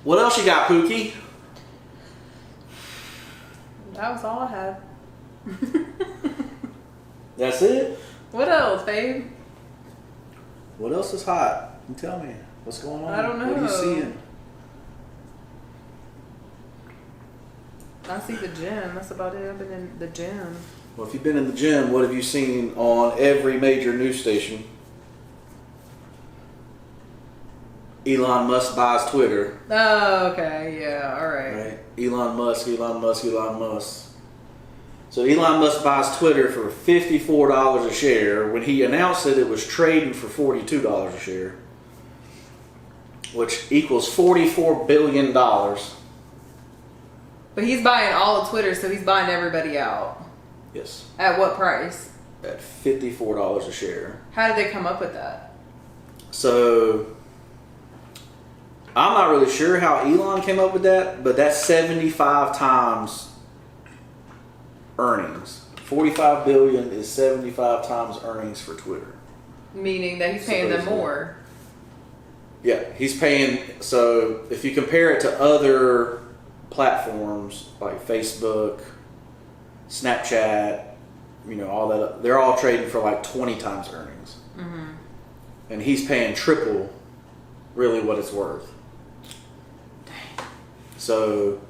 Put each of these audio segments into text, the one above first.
What else you got, Pookie? That was all I had. That's it? What else, babe? What else is hot? You tell me. What's going on? I don't know. What are you seeing? I see the gym. That's about it. I've been in the gym. Well, if you've been in the gym, what have you seen on every major news station? Elon Musk buys Twitter. Oh, okay. Yeah, all right. Right? Elon Musk. So Elon Musk buys Twitter for $54 a share. When he announced it was trading for $42 a share, which equals $44 billion. But he's buying all of Twitter, so he's buying everybody out. Yes. At what price? At $54 a share. How did they come up with that? So, I'm not really sure how Elon came up with that, but that's 75 times earnings. 45 billion is 75 times earnings for Twitter. Meaning that he's paying them more. Yeah, he's paying. So, if you compare it to other platforms like Facebook, Snapchat, all that, they're all trading for like 20 times earnings. Mm-hmm. And he's paying triple really what it's worth. Dang. So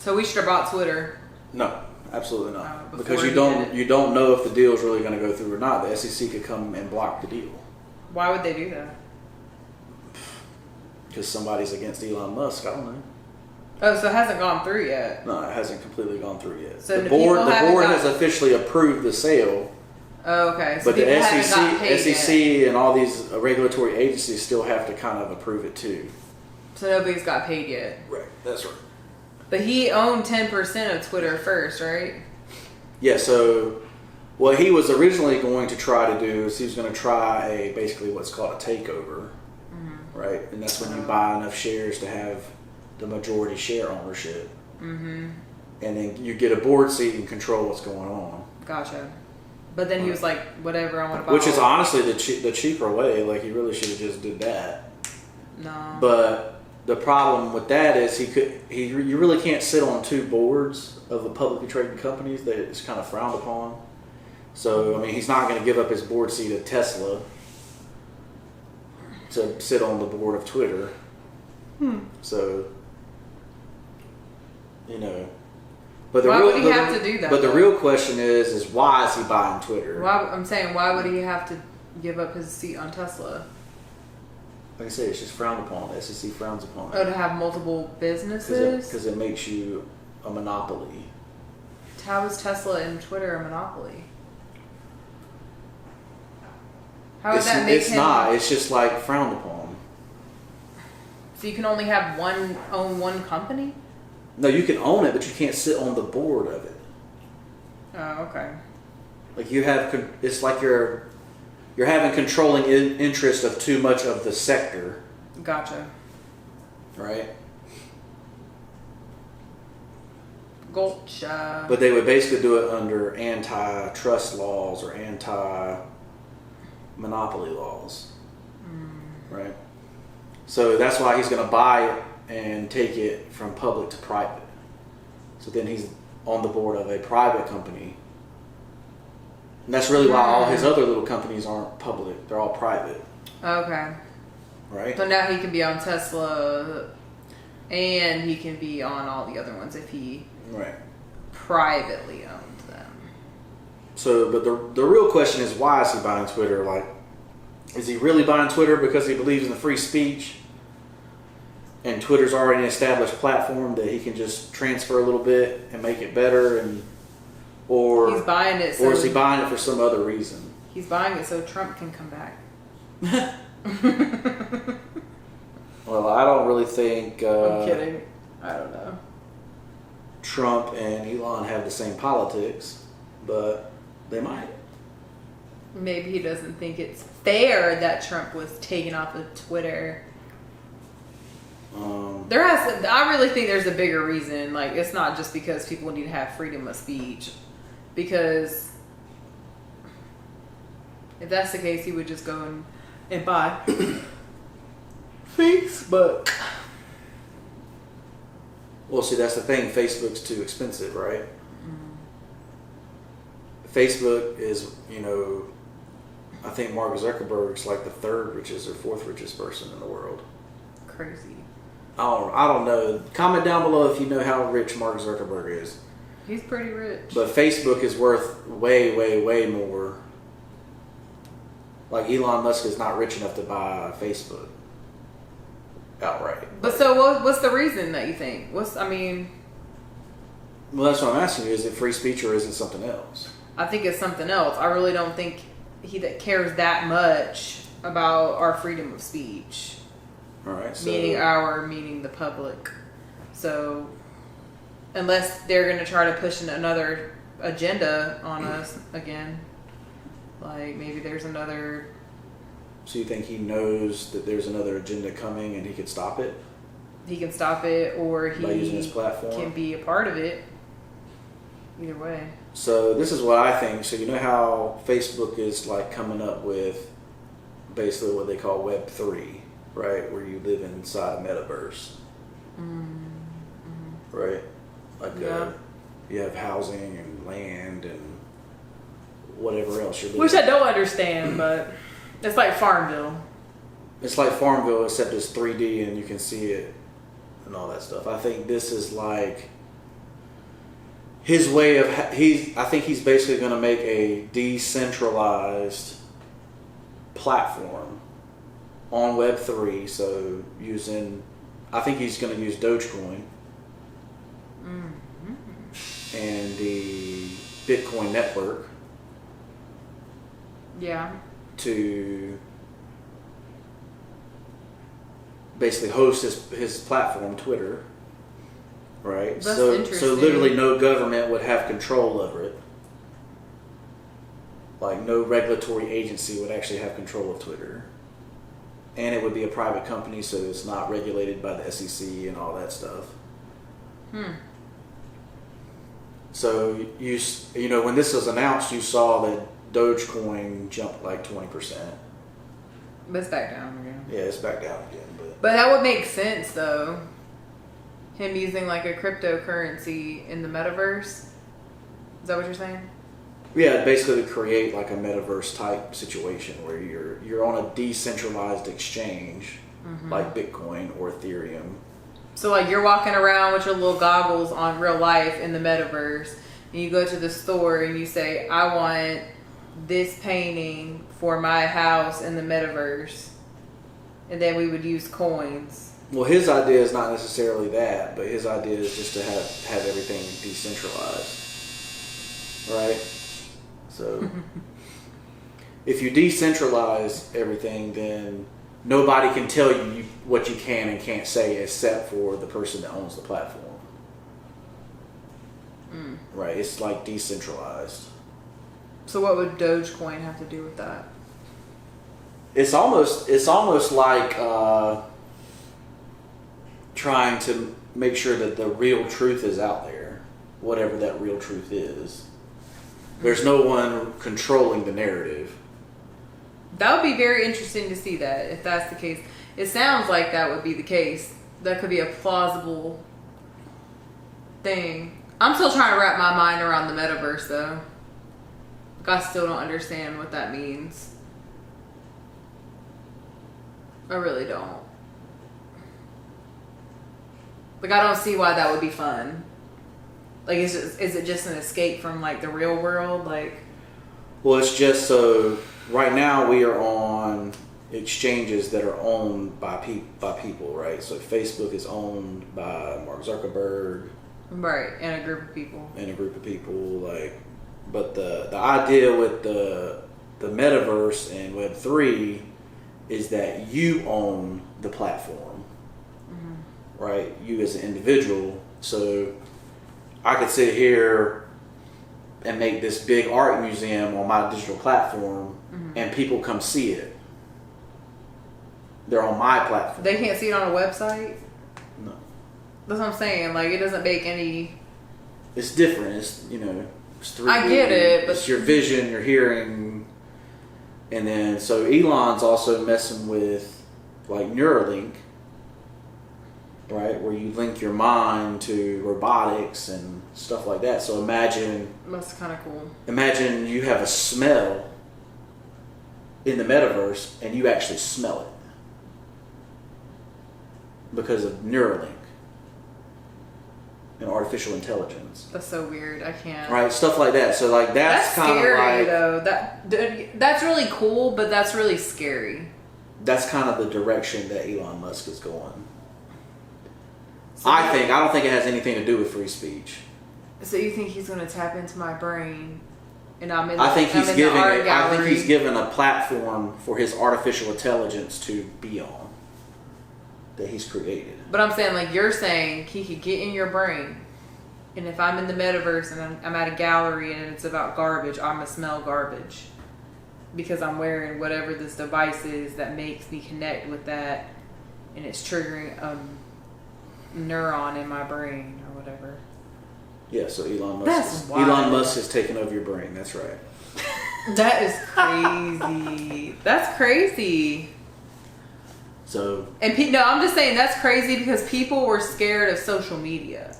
we should have bought Twitter. No, absolutely not. Because you don't know if the deal is really going to go through or not. The SEC could come and block the deal. Why would they do that? Because somebody's against Elon Musk. I don't know. Oh, so it hasn't gone through yet? No, it hasn't completely gone through yet. So the board has officially approved the sale. Oh, okay. So but the SEC yet. And all these regulatory agencies still have to kind of approve it too. So nobody's got paid yet? Right, that's right. But he owned 10% of Twitter first, right? Yeah, so what he was originally going to try to do is he was going to try basically what's called a takeover. Mm-hmm. Right? And that's when you buy enough shares to have the majority share ownership. Mm-hmm. And then you get a board seat and control what's going on. Gotcha. But then he was like, whatever, I want to buy. Which is honestly the cheaper way. Like, he really should have just did that. No. But the problem with that is you really can't sit on two boards of the publicly traded companies. That it's kind of frowned upon. So, I mean, he's not going to give up his board seat at Tesla to sit on the board of Twitter. So, but why would he have to do that? But the real question is why is he buying Twitter? Why would he have to give up his seat on Tesla? Like I said, it's just frowned upon. The SEC frowns upon it. Oh, to have multiple businesses? Because it makes you a monopoly. How is Tesla and Twitter a monopoly? How would that make him? It's not. It's just like frowned upon. So you can only have own one company? No, you can own it, but you can't sit on the board of it. Oh, okay. Like it's like you're having controlling interest of too much of the sector. Gotcha. Right? Gotcha. But they would basically do it under antitrust laws or anti-monopoly laws. Right? So that's why he's going to buy it and take it from public to private. So then he's on the board of a private company. And that's really why all his other little companies aren't public. They're all private. Okay. Right? So now he can be on Tesla and he can be on all the other ones if he privately owns them. So, but the real question is, why is he buying Twitter? Like, is he really buying Twitter because he believes in the free speech? And Twitter's already an established platform that he can just transfer a little bit and make it better, or he's buying it. Or is he buying it for some other reason? He's buying it so Trump can come back. Well, I don't really think. I'm kidding. I don't know. Trump and Elon have the same politics, but they might. Maybe he doesn't think it's fair that Trump was taken off of Twitter. I really think there's a bigger reason. Like, it's not just because people need to have freedom of speech. Because if that's the case, he would just go and buy Facebook. Well, see, that's the thing. Facebook's too expensive, right? Facebook is, I think Mark Zuckerberg's like the third richest or fourth richest person in the world. Crazy. I don't know. Comment down below if you know how rich Mark Zuckerberg is. He's pretty rich. But Facebook is worth way, way, way more. Like Elon Musk is not rich enough to buy Facebook outright. But so what's the reason that you think? Well, that's what I'm asking you. Is it free speech or is it something else? I think it's something else. I really don't think he cares that much about our freedom of speech. All right. So, meaning the public. So unless they're going to try to push another agenda on us again, like maybe there's another. So you think he knows that there's another agenda coming and he could stop it? He can stop it, or he by using his platform can be a part of it. Either way. So this is what I think. So you know how Facebook is like coming up with basically what they call Web 3, right? Where you live inside a metaverse. Right? Like you have housing and land and whatever else you're living. Which I don't understand, but it's like Farmville. It's like Farmville, except it's 3D and you can see it and all that stuff. I think this is like his way of I think he's basically going to make a decentralized platform on Web3. So I think he's going to use Dogecoin and the Bitcoin network. Yeah. To basically host his platform, Twitter. Right? That's interesting. So literally no government would have control over it. Like no regulatory agency would actually have control of Twitter. And it would be a private company, so it's not regulated by the SEC and all that stuff. So when this was announced, you saw that Dogecoin jumped like 20%. But it's back down again. Yeah, it's back down again. But that would make sense, though. Him using like a cryptocurrency in the metaverse. Is that what you're saying? Yeah, basically to create like a metaverse type situation where you're on a decentralized exchange like Bitcoin or Ethereum. So like you're walking around with your little goggles on real life in the metaverse, and you go to the store and you say, I want this painting for my house in the metaverse. And then we would use coins. Well, his idea is not necessarily that, but his idea is just to have everything decentralized. Right? So, if you decentralize everything, then nobody can tell you what you can and can't say except for the person that owns the platform. Right? It's like decentralized. So what would Dogecoin have to do with that? It's almost like trying to make sure that the real truth is out there, whatever that real truth is. There's no one controlling the narrative. That would be very interesting to see that, if that's the case. It sounds like that would be the case. That could be a plausible thing. I'm still trying to wrap my mind around the metaverse, though. I still don't understand what that means. I really don't. Like, I don't see why that would be fun. Like, is it just an escape from, like, the real world? Like, well, it's just so right now we are on exchanges that are owned by people, right? So Facebook is owned by Mark Zuckerberg. Right, and a group of people. Like, but the idea with the metaverse and Web3 is that you own the platform, right? You as an individual. So I could sit here and make this big art museum on my digital platform and people come see it. They're on my platform. They can't see it on a website? No. That's what I'm saying. Like, it doesn't make any... It's different. It's, it's 3D. I get it, but... It's your vision, your hearing. And then, so Elon's also messing with, like, Neuralink. right? Where you link your mind to robotics and stuff like that. So imagine That's kind of cool. Imagine you have a smell in the metaverse and you actually smell it because of Neuralink and artificial intelligence. That's so weird. I can't. Right, stuff like that. So like that's kind of scary like though. That's really cool, but that's really scary. That's kind of the direction that Elon Musk is going. So I don't think it has anything to do with free speech. So you think he's going to tap into my brain, and I'm in? I think he's giving given a platform for his artificial intelligence to be on that he's created. But I'm saying, like you're saying, he could get in your brain, and if I'm in the metaverse and I'm at a gallery and it's about garbage, I'm gonna smell garbage because I'm wearing whatever this device is that makes me connect with that, and it's triggering a neuron in my brain or whatever. Yeah, so Elon Musk has taken over your brain. That's right. That is crazy. That's crazy. So no, I'm just saying that's crazy because people were scared of social media.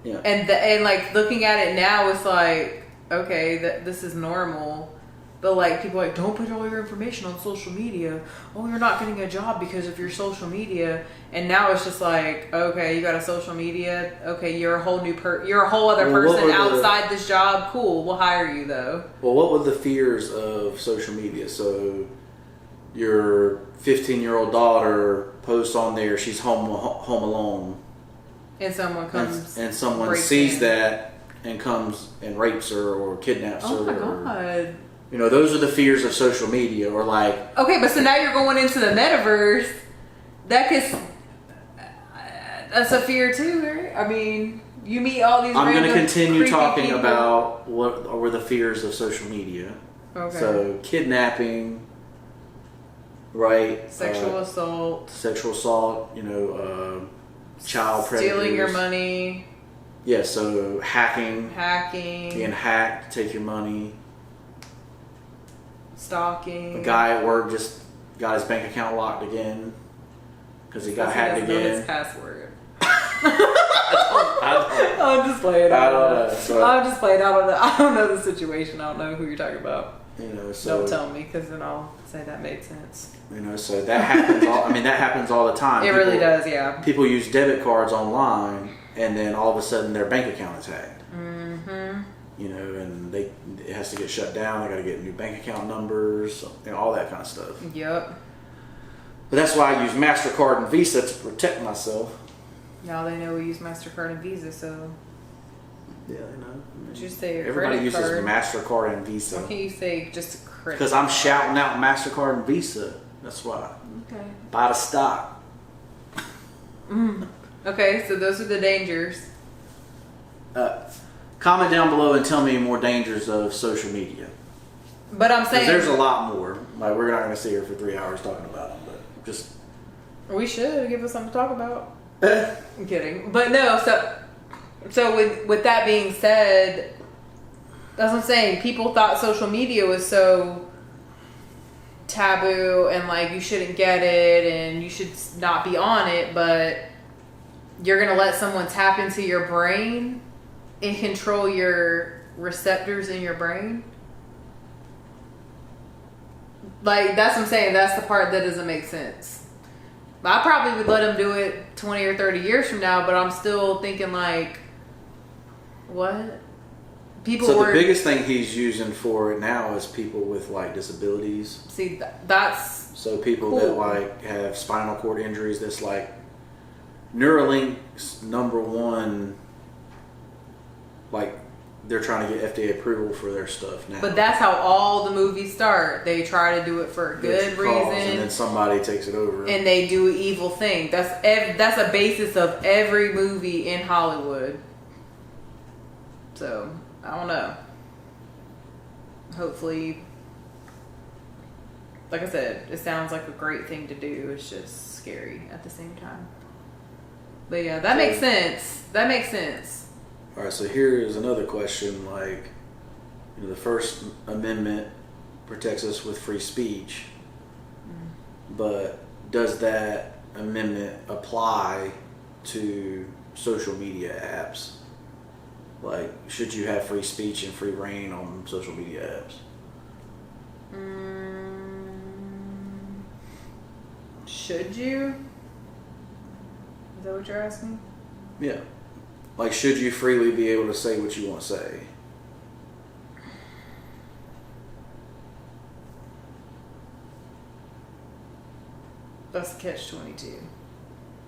Yeah. And like looking at it now, it's like, okay, this is normal. But like people are like, don't put all your information on social media. Oh, you're not getting a job because of your social media. And now it's just like, okay, you got a social media. Okay, you're a whole new you're a whole other person outside this job. Cool, we'll hire you though. Well, what were the fears of social media? So your 15-year-old daughter posts on there, she's home alone, and someone comes and someone sees that and comes and rapes her or kidnaps her. Oh my god. You know, those are the fears of social media, or like... Okay, but so now you're going into the metaverse. That's a fear too, right? I mean, you meet all these I'm going to continue talking people. about what were the fears of social media. Okay. So, kidnapping, right? Sexual assault, child predators. Stealing your money. Yeah, so hacking. Being hacked, take your money. Stalking. A guy at work just got his bank account locked again because he got hacked again. Know his password. I'm just playing. I don't know. So, I'm just playing. I don't know the situation. I don't know who you're talking about. So don't tell me because then I'll say that made sense. So that happens. That happens all the time. It really does. Yeah. People use debit cards online, and then all of a sudden their bank account is hacked. Mm-hmm. And it has to get shut down. They got to get new bank account numbers, all that kind of stuff. Yep. But that's why I use MasterCard and Visa to protect myself. Now they know we use MasterCard and Visa, so. Yeah, they know. Just say everybody uses MasterCard and Visa. Why can't you say just a credit? Because I'm shouting out MasterCard and Visa. That's why. Okay. Buy the stock. Okay, so those are the dangers. Comment down below and tell me more dangers of social media. But I'm saying there's a lot more. Like, we're not going to sit here for 3 hours talking about them, but just... We should give us something to talk about. I'm kidding. But no, so with that being said, that's what I'm saying. People thought social media was so taboo and like you shouldn't get it and you should not be on it, but you're going to let someone tap into your brain and control your receptors in your brain. Like, that's what I'm saying. That's the part that doesn't make sense. I probably would let him do it 20 or 30 years from now, but I'm still thinking like, what? The biggest thing he's using for it now is people with like disabilities. See, that's so people cool. that like have spinal cord injuries. That's like Neuralink's number one. Like, they're trying to get FDA approval for their stuff now. But that's how all the movies start. They try to do it for a good reason, and then somebody takes it over, and they do an evil thing. That's a basis of every movie in Hollywood. So I don't know. Hopefully, like I said, it sounds like a great thing to do. It's just scary at the same time. But yeah, that makes sense. That makes sense. All right, so here is another question. Like, the First Amendment protects us with free speech, but does that Amendment apply to social media apps? Like, should you have free speech and free reign on social media apps? Should you? Is that what you're asking? Yeah. Like, should you freely be able to say what you want to say? That's catch-22.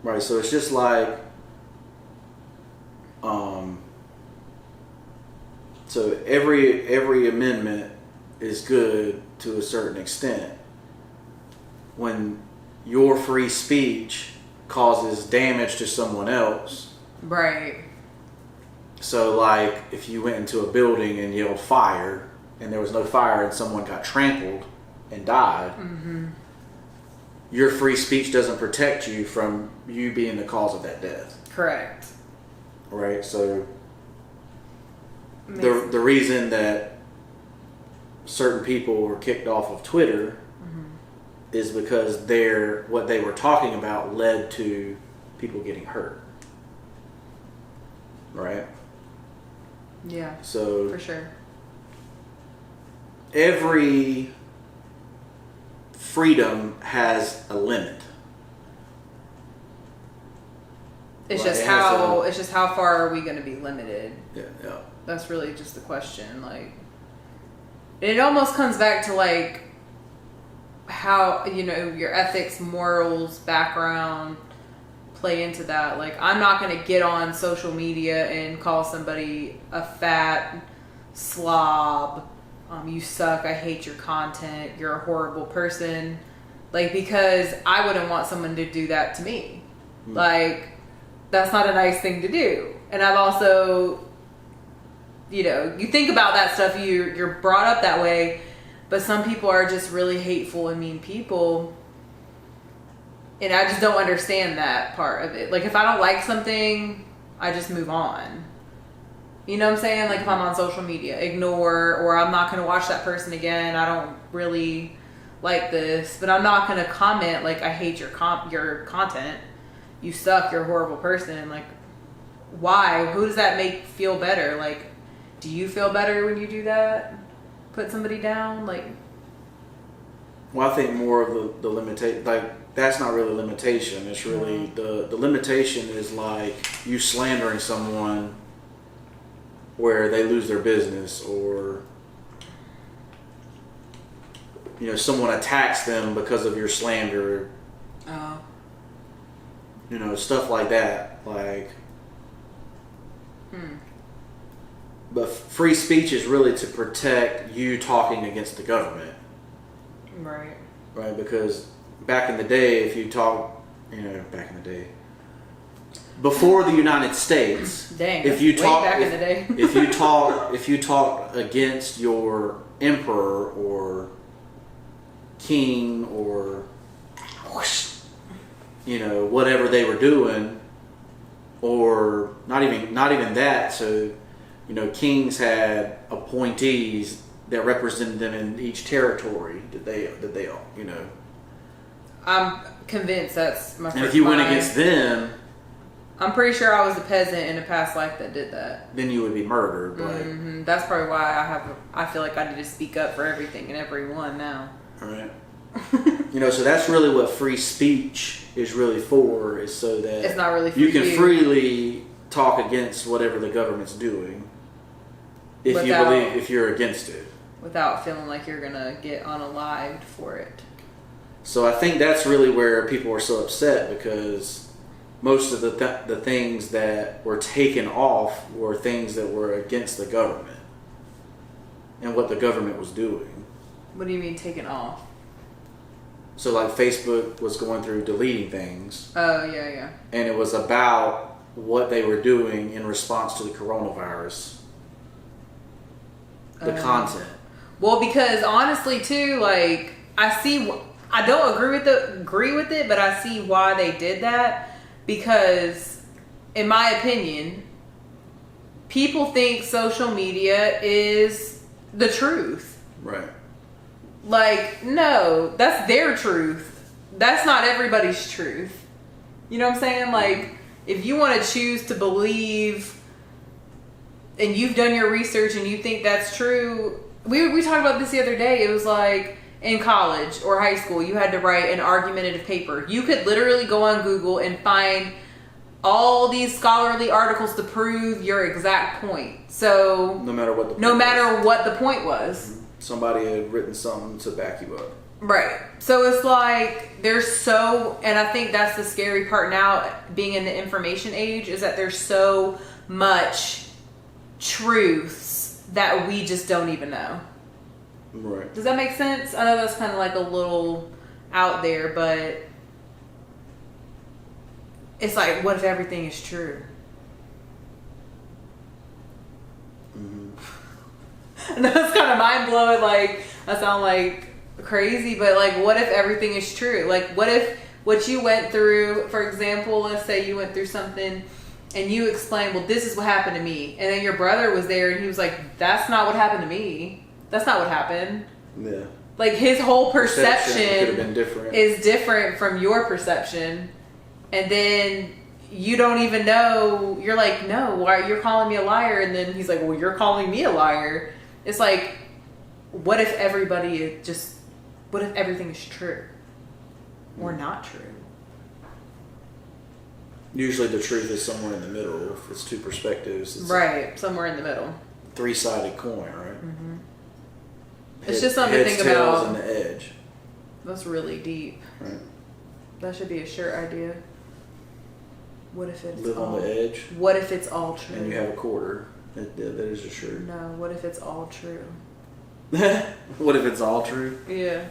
Right, so it's just like, so every amendment is good to a certain extent. When your free speech causes damage to someone else. Right. So, like, if you went into a building and yelled fire, and there was no fire and someone got trampled and died, your free speech doesn't protect you from you being the cause of that death. Correct. Right? So, the reason that certain people were kicked off of Twitter is because what they were talking about led to people getting hurt. Right? Yeah. So, for sure. Every freedom has a limit. It's just how far are we going to be limited? Yeah. That's really just the question. Like, it almost comes back to like how, your ethics, morals, background play into that. Like, I'm not going to get on social media and call somebody a fat slob. You suck. I hate your content. You're a horrible person. Like, because I wouldn't want someone to do that to me. Like, that's not a nice thing to do. And I've also, you think about that stuff, you're brought up that way, but some people are just really hateful and mean people. And I just don't understand that part of it. Like, if I don't like something, I just move on. You know what I'm saying? Like, if I'm on social media, ignore, or I'm not going to watch that person again. I don't really like this, but I'm not going to comment like, I hate your content. You suck. You're a horrible person. Like, why? Who does that make feel better? Like, do you feel better when you do that? Put somebody down? Like, well, I think more of the limitation, like, that's not really a limitation. It's really the limitation is like you slandering someone where they lose their business, or someone attacks them because of your slander. Stuff like that. Like, but free speech is really to protect you talking against the government. Right. Right, because back in the day, if you talk, back in the day, before the United States, if you talk back in the day. if you talk against your emperor or king or whatever they were doing, or not even that. So, kings had appointees that represented them in each territory that they own. I'm convinced that's my. And if you went against them, I'm pretty sure I was a peasant in a past life that did that. Then you would be murdered. Like, that's probably why I feel like I need to speak up for everything and everyone now. All right. So that's really what free speech is really for, is so that it's not really for you can freely talk against whatever the government's doing if you're against it. Without feeling like you're going to get unalived for it. So I think that's really where people are so upset, because most of the things that were taken off were things that were against the government and what the government was doing. What do you mean taken off? So like Facebook was going through deleting things. Oh, yeah. And it was about what they were doing in response to the coronavirus. The content. Well, because honestly too, like, I don't agree with it, but I see why they did that, because in my opinion, people think social media is the truth. Right. Like, no, that's their truth. That's not everybody's truth. You know what I'm saying? Like, if you want to choose to believe and you've done your research and you think that's true, we talked about this the other day. It was like in college or high school, you had to write an argumentative paper. You could literally go on Google and find all these scholarly articles to prove your exact point. So no matter what the point was. Somebody had written something to back you up. Right. So it's like and I think that's the scary part now, being in the information age, is that there's so much truths that we just don't even know. Right. Does that make sense? I know that's kind of like a little out there, but it's like, what if everything is true? Mm-hmm. That's kind of mind blowing. Like, I sound like crazy, but like, what if everything is true? Like, what if what you went through, for example, let's say you went through something and you explained, well, this is what happened to me, and then your brother was there and he was like, that's not what happened to me. That's not what happened. Yeah. Like, his whole perception could have been different. Is different from your perception. And then you don't even know. You're like, no, why you're calling me a liar? And then he's like, well, you're calling me a liar. It's like, what if everything is true or not true? Usually the truth is somewhere in the middle. If it's two perspectives, it's right, somewhere in the middle. Three-sided coin, right? Mm-hmm. It's just something to think about. Heads, tails, and the edge. That's really deep. Right. That should be a shirt idea. What if it's live on the edge? What if it's all true? And you have a quarter. That is a shirt. No. What if it's all true? What if it's all true? Yeah.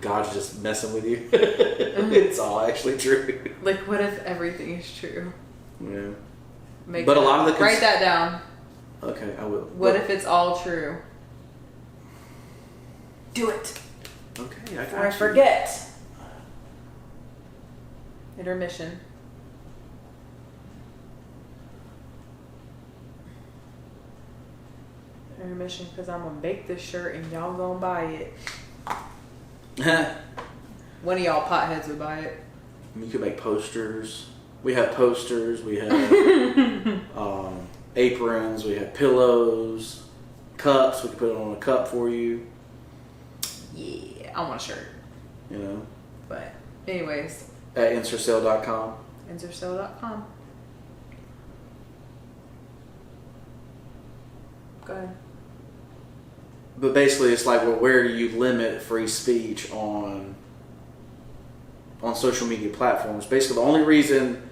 God's just messing with you. It's all actually true. Like, what if everything is true? Yeah. But a lot of the write that down. Okay, I will. What if it's all true? Do it. Okay, I got Or I forget. Intermission. Intermission, because I'm going to bake this shirt and y'all going to buy it. One of y'all potheads would buy it. You could make posters. We have posters. We have aprons. We have pillows. Cups. We could put it on a cup for you. Yeah, I want a shirt. You know. But anyways. At Ensorsale.com. Ensorsale.com. Go ahead. But basically, it's like, well, where do you limit free speech on social media platforms? Basically, the only reason,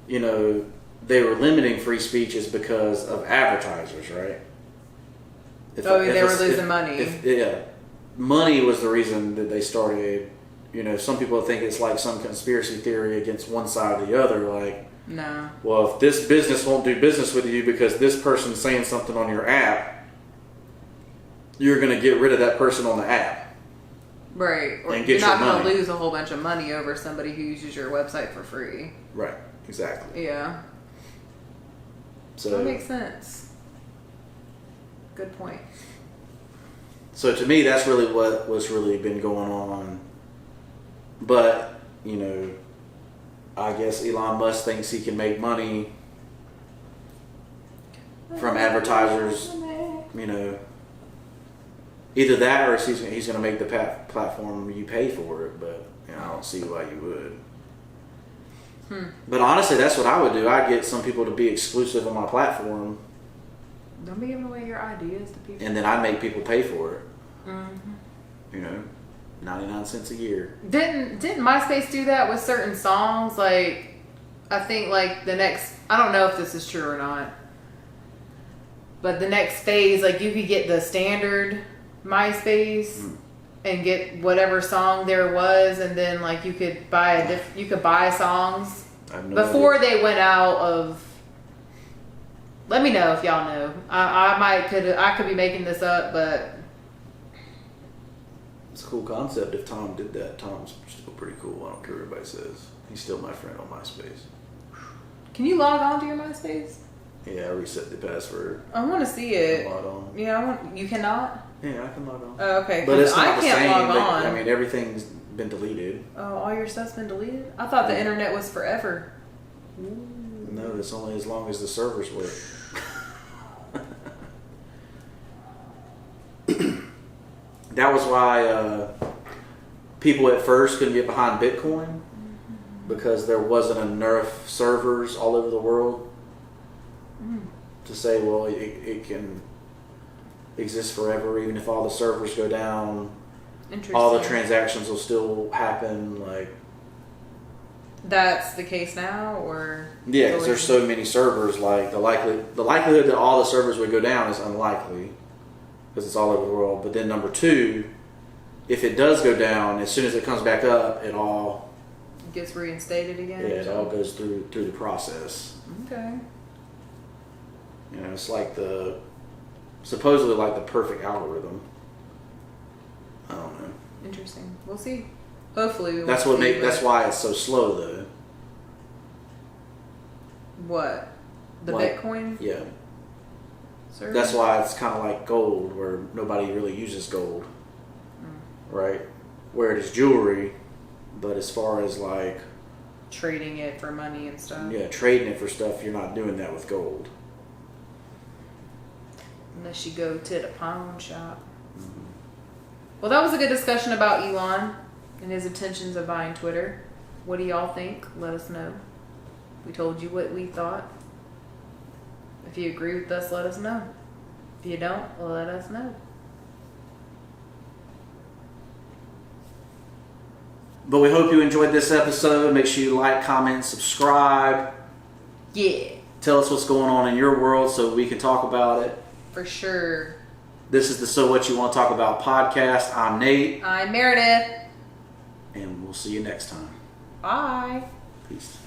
you know, they were limiting free speech is because of advertisers, right? They were losing money. Yeah. Money was the reason that they started. You know, some people think it's like some conspiracy theory against one side or the other. Like, no. Well, if this business won't do business with you because this person's saying something on your app, you're going to get rid of that person on the app. Right. Or and you're not going to lose a whole bunch of money over somebody who uses your website for free. Right. Exactly. Yeah. So that makes sense. Good point. So to me, that's really what's really been going on. But, you know, I guess Elon Musk thinks he can make money from advertisers, you know. Either that or he's going to make the platform you pay for it, but you know, I don't see why you would. But honestly, that's what I would do. I'd get some people to be exclusive on my platform. Don't be giving away your ideas to people. And then I'd make people pay for it. Mm-hmm. You know, 99 cents a year. Didn't MySpace do that with certain songs? Like, I think like I don't know if this is true or not, but the next phase, like you could get the standard MySpace and get whatever song there was, and then like you could buy songs before they went out of. Let me know if y'all know. I could be making this up, but it's a cool concept. If Tom did that, Tom's still pretty cool. I don't care what everybody says. He's still my friend on MySpace. Can you log on to your MySpace? Yeah, I reset the password. I want to see it. Log on. Yeah, you cannot. Yeah, I can log on. Oh, okay. But it's not I can't log on. I mean, everything's been deleted. Oh, all your stuff's been deleted? I thought the internet was forever. No, it's only as long as the servers work. That was why people at first couldn't get behind Bitcoin, because there wasn't enough servers all over the world to say, well, it can exist forever, even if all the servers go down. All the transactions will still happen. Like, that's the case now, or yeah, because there's so many servers. Like the likelihood that all the servers would go down is unlikely, because it's all over the world. But then number two, if it does go down, as soon as it comes back up, it all gets reinstated again. Yeah, it all goes through the process. Okay. You know, it's like supposedly like the perfect algorithm. I don't know. Interesting. We'll see. Hopefully, that's why it's so slow though. What? The Bitcoin? Yeah. Server? That's why it's kind of like gold, where nobody really uses gold, right? Where it is jewelry, but as far as like trading it for money and stuff. Yeah, trading it for stuff, you're not doing that with gold. Unless you go to the pawn shop. Well, that was a good discussion about Elon and his intentions of buying Twitter. What do y'all think? Let us know. We told you what we thought. If you agree with us, let us know. If you don't, let us know. But we hope you enjoyed this episode. Make sure you like, comment, subscribe. Yeah. Tell us what's going on in your world so we can talk about it. For sure. This is the So What You Want to Talk About podcast. I'm Nate. I'm Meredith. And we'll see you next time. Bye. Peace.